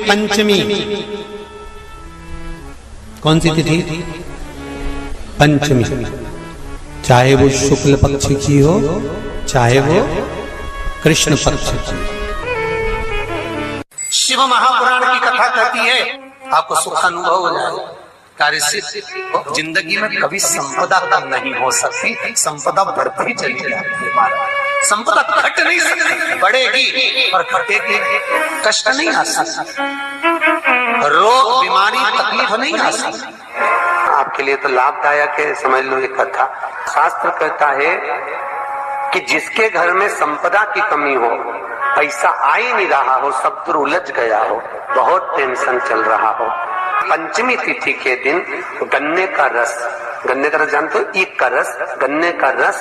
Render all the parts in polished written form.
पंचमी कौन सी तिथि? पंचमी। चाहे वो शुक्ल पक्ष की हो, चाहे वो कृष्ण पक्ष की। शिव महापुराण की कथा कहती है, आपको सुख अनुभव हो जाए। कार्य सिद्ध। जिंदगी में कभी संपदा कम नहीं हो सकती, संपदा बढ़ती चली जाती है। संपदा घट नहीं सकती, बढ़ेगी और घटेगी। कष्ट नहीं आ सकता, रोग बीमारी तकलीफ नहीं आ सकती। आपके लिए तो लाभदायक है, समझ लो ये कथा। शास्त्र कहता है कि जिसके घर में संपदा की कमी हो, पैसा आ ही नहीं रहा हो, सब दूर उलझ गया हो, बहुत टेंशन चल रहा हो, पंचमी तिथि के दिन गन्ने का रस जानते हो? ईख का रस, गन्ने का रस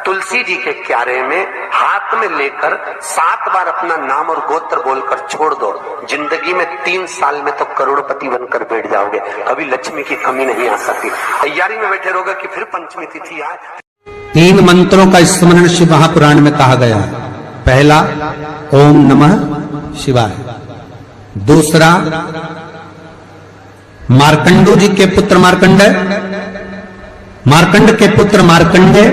तुलसी जी के क्यारे में हाथ में लेकर 7 बार अपना नाम और गोत्र बोलकर छोड़ दो। जिंदगी में 3 साल में तो करोड़पति बनकर बैठ जाओगे, कभी लक्ष्मी की कमी नहीं आ सकती। तैयारी में बैठे रहोगे कि फिर पंचमी तिथि आए। 3 मंत्रों का स्मरण शिव महापुराण में कहा गया। पहला ओम नमः शिवाय, दूसरा मार्कंडो जी के पुत्र मार्कंडेय, मार्कंड के पुत्र मार्कंडेय।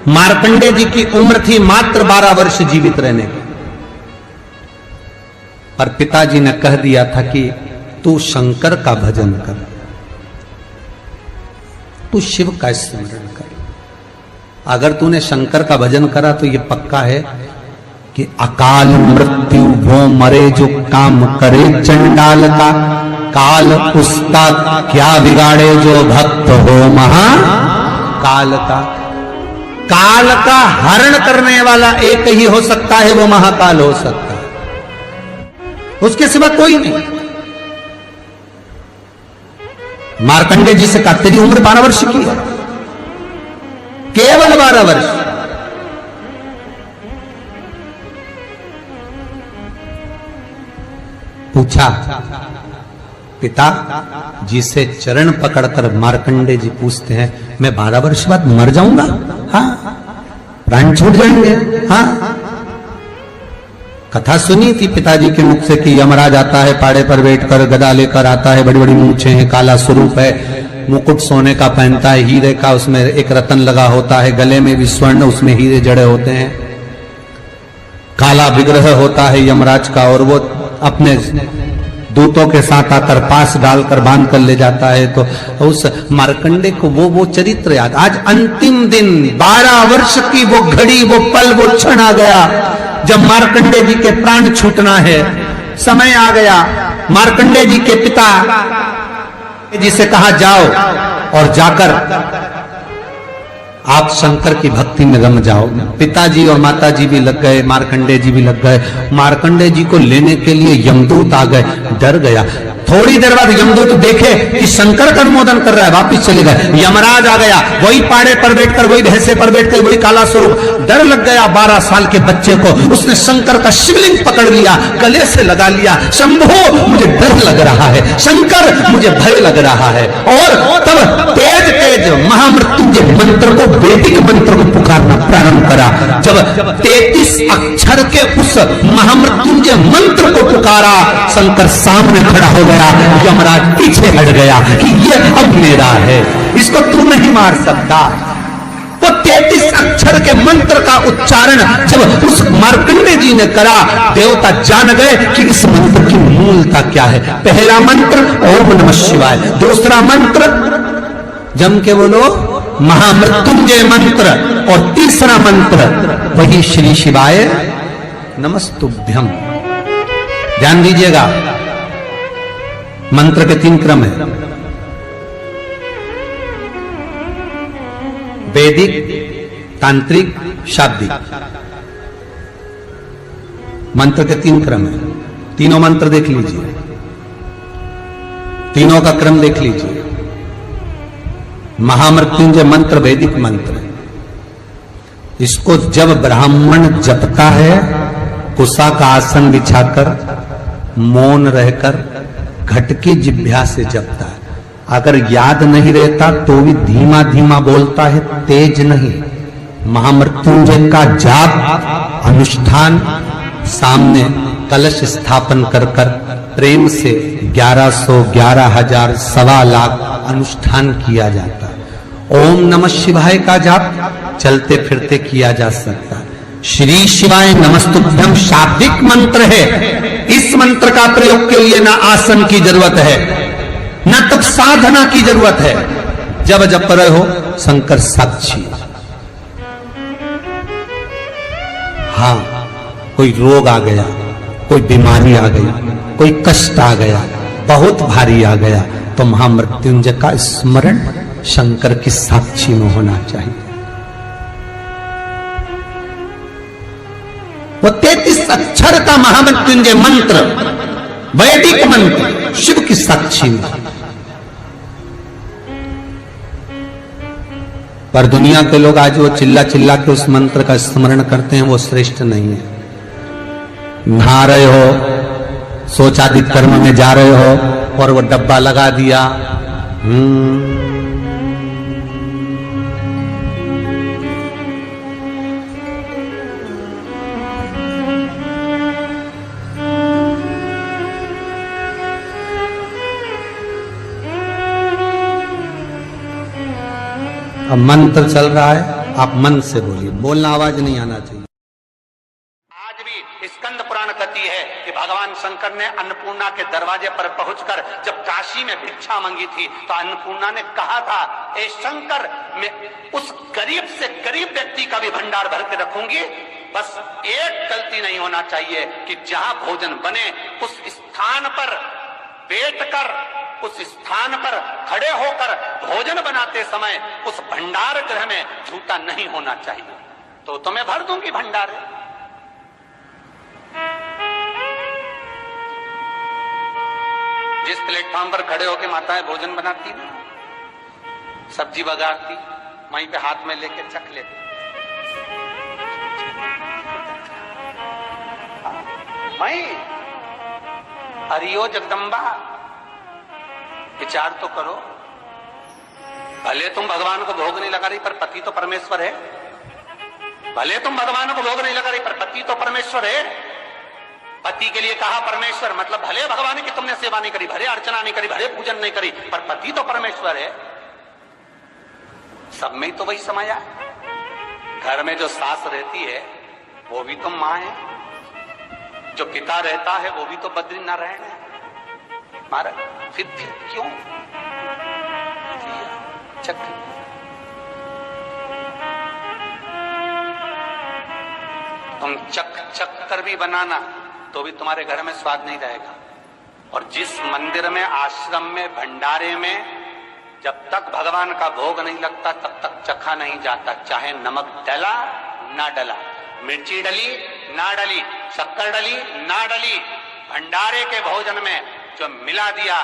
मार्कंडेय जी की उम्र थी मात्र 12 वर्ष जीवित रहने की, पर पिताजी ने कह दिया था कि तू शंकर का भजन कर, तू शिव का स्मरण कर। अगर तूने शंकर का भजन करा तो ये पक्का है कि अकाल मृत्यु वो मरे जो काम करे चंडाल का, काल उसका क्या बिगाड़े जो भक्त हो महाकाल का। काल का हरण करने वाला एक ही हो सकता है, वो महाकाल हो सकता है, उसके सिवा कोई नहीं। मार्कंडेय जी से कहा तेरी उम्र 12 वर्ष की है, केवल 12 वर्ष। पूछा पिता जी से चरण पकड़कर मार्कंडेय जी पूछते हैं, मैं 12 वर्ष बाद मर जाऊंगा? हाँ, प्राण छूट जाएंगे। हाँ, कथा सुनी थी पिताजी के मुख से कि यमराज आता है, पाड़े पर बैठकर गदा लेकर आता है, बड़ी बड़ी मूंछें हैं, काला स्वरूप है, मुकुट सोने का पहनता है, हीरे का, उसमें एक रतन लगा होता है, गले में भी स्वर्ण, उसमें हीरे जड़े होते हैं, काला विग्रह होता है यमराज का, और वो अपने दूतों के साथ आकर पास डालकर बांध कर ले जाता है। तो उस मार्कंडेय को वो चरित्र याद। आज अंतिम दिन 12 वर्ष की वो घड़ी, वो पल, वो क्षण आ गया जब मार्कंडेय जी के प्राण छूटना है। समय आ गया। मार्कंडेय जी के पिता जी से कहा जाओ और जाकर आप शंकर की भक्ति में रम जाओ। पिताजी और माताजी भी लग गए, मार्कंडेय जी भी लग गए। मार्कंडेय जी को लेने के लिए यमदूत आ गए, डर गया। थोड़ी देर बाद यमदूत देखे कि शंकर का अनुमोदन कर रहा है, वापिस चले गए। यमराज आ गया, वही पाड़े पर बैठकर, वही भैंसे पर बैठकर, वही काला स्वरूप। डर लग गया 12 साल के बच्चे को। उसने शंकर का शिवलिंग पकड़ लिया, गले से लगा लिया, शंभो मुझे डर लग रहा है, शंकर मुझे भय लग रहा है। और तब तेज तेज महामृत्युंजय मंत्र को, वैदिक मंत्र को पुकारना प्रारंभ करा। जब 33 अक्षर के उस महामृत्युंजय मंत्र को पुकारा, शंकर सामने खड़ा हो गया। यमराज पीछे हट गया कि ये अब मेरा है, इसको तू नहीं मार सकता। वो 33 अक्षर के मंत्र का उच्चारण जब उस मार्कंडेय जी ने करा, देवता जान गए कि इस मंत्र की मूलता क्या है। पहला मंत्र ओम नमः शिवाय, दूसरा मंत्र जम के बोलो महामृत्युंजय मंत्र, और तीसरा मंत्र वही श्री शिवाय नमस्तुभ्यम। ध्यान दीजिएगा, मंत्र के 3 क्रम है, वैदिक, तांत्रिक, शाब्दिक। मंत्र के 3 क्रम है। तीनों मंत्र देख लीजिए, तीनों का क्रम देख लीजिए। महामृत्युंजय मंत्र वैदिक मंत्र, इसको जब ब्राह्मण जपता है, कुशा का आसन बिछाकर, मौन रहकर, घटकी जिह्वा से जपता है। अगर याद नहीं रहता तो भी धीमा धीमा बोलता है, तेज नहीं। महामृत्युंजय का जाप, अनुष्ठान, सामने कलश स्थापन कर कर प्रेम से 1100, 11,000, 1.25 लाख अनुष्ठान किया जाता है। ओम नमः शिवाय का जाप चलते फिरते किया जा सकता है। श्री शिवाय नमस्तुभ्यम शाब्दिक मंत्र है। इस मंत्र का प्रयोग के लिए ना आसन की जरूरत है, ना तब साधना की जरूरत है। जब जब पर हो शंकर साक्षी। हाँ, कोई रोग आ गया, कोई बीमारी आ गई, कोई कष्ट आ गया, बहुत भारी आ गया, तो महामृत्युंजय का स्मरण शंकर की साक्षी में होना चाहिए। वो 33 अक्षर का महामृत्युंजय मंत्र, वैदिक मंत्र, शिव की साक्षी में। पर दुनिया के लोग आज वो चिल्ला चिल्ला के उस मंत्र का स्मरण करते हैं, वो श्रेष्ठ नहीं है। नहा रहे हो, सोचादिक कर्म में जा रहे हो और वो डब्बा लगा दिया, अब मंत्र चल रहा है, आप मन से बोलिए, बोलना आवाज नहीं आना चाहिए। आज भी स्कंद पुराण कहती है कि भगवान शंकर ने अन्नपूर्णा के दरवाजे पर पहुंचकर जब काशी में भिक्षा मांगी थी तो अन्नपूर्णा ने कहा था, ए शंकर, मैं उस गरीब से गरीब व्यक्ति का भी भंडार भर के रखूंगी, बस एक गलती नहीं होना चाहिए कि जहां भोजन बने उस स्थान पर बैठकर, उस स्थान पर खड़े होकर भोजन बनाते समय उस भंडार गृह में जूता नहीं होना चाहिए। तो तुम्हें भर दूंगी भंडार। जिस प्लेटफॉर्म पर खड़े होकर माताएं भोजन बनाती ना, सब्जी बगाड़ती, वहीं पे हाथ में लेके चख लेती। मई हरियो जगदम्बा, विचार तो करो। भले तुम भगवान को भोग नहीं लगा रही, पर पति तो परमेश्वर है। भले तुम भगवान को भोग नहीं लगा रही, पर पति तो परमेश्वर है। पति के लिए कहा परमेश्वर, मतलब भले भगवान की तुमने सेवा नहीं करी, भले अर्चना नहीं करी, भले पूजन नहीं करी, पर पति तो परमेश्वर है। सब में ही तो वही समाया। घर में जो सास रहती है वो भी तो मां है, जो पिता रहता है वो भी तो बद्रीनारायण है। महाराज फिर क्यों चक? तुम चक कर भी बनाना तो भी तुम्हारे घर में स्वाद नहीं रहेगा। और जिस मंदिर में, आश्रम में, भंडारे में जब तक भगवान का भोग नहीं लगता तब तक चखा नहीं जाता, चाहे नमक डला ना डला, मिर्ची डली ना डली, शक्कर डली ना डली, भंडारे के भोजन में जो मिला दिया,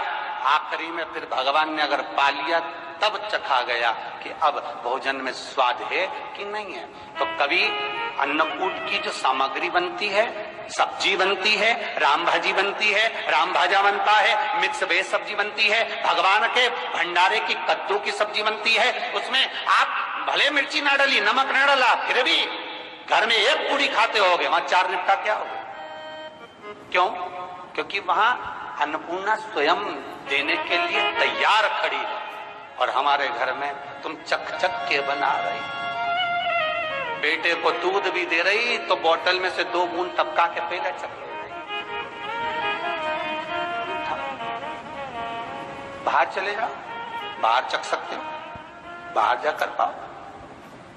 आखिरी में फिर भगवान ने अगर पा लिया तब चखा गया कि अब भोजन में स्वाद है कि नहीं है। तो कभी अन्नकूट की जो सामग्री बनती है, सब्जी बनती है, राम भाजी बनती है, राम भाजा बनता है, मिक्स वेज सब्जी बनती है, भगवान के भंडारे की कद्दू की सब्जी बनती है, उसमें आप भले मिर्ची ना डली, नमक ना डला, फिर भी घर में एक पूरी खाते होगे, वहां 4 निपटा क्या होगा? क्यों? क्योंकि वहां अन्नपूर्णा स्वयं देने के लिए तैयार खड़ी है। और हमारे घर में तुम चक के बना रही, बेटे को दूध भी दे रही तो बोतल में से 2 बूंद टपका के पहले चक ले रही। बाहर चले जाओ, बाहर चख सकते हो, बाहर जा कर पाओ,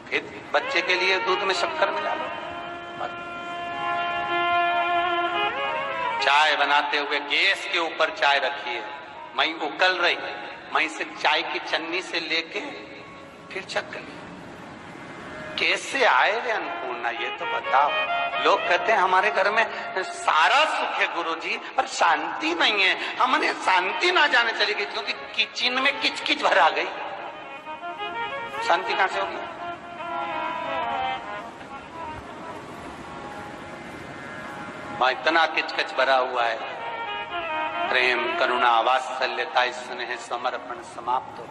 फिर बच्चे के लिए दूध में शक्कर मिला लो। चाय बनाते हुए गैस के ऊपर चाय रखी है, मई उकल रही, मई से चाय की चन्नी से लेके फिर चख ली। कैसे आए रे अन्नपूर्णा, ये तो बताओ। लोग कहते हैं हमारे घर में सारा सुख है गुरुजी, पर शांति नहीं है। हमने शांति ना जाने चली गई क्योंकि किचन में किच भरा गई। शांति कहां से होगी? वहां इतना किचकिच भरा हुआ है। प्रेम, करुणा, वात्सल्यता, स्नेह, समर्पण समाप्त हो।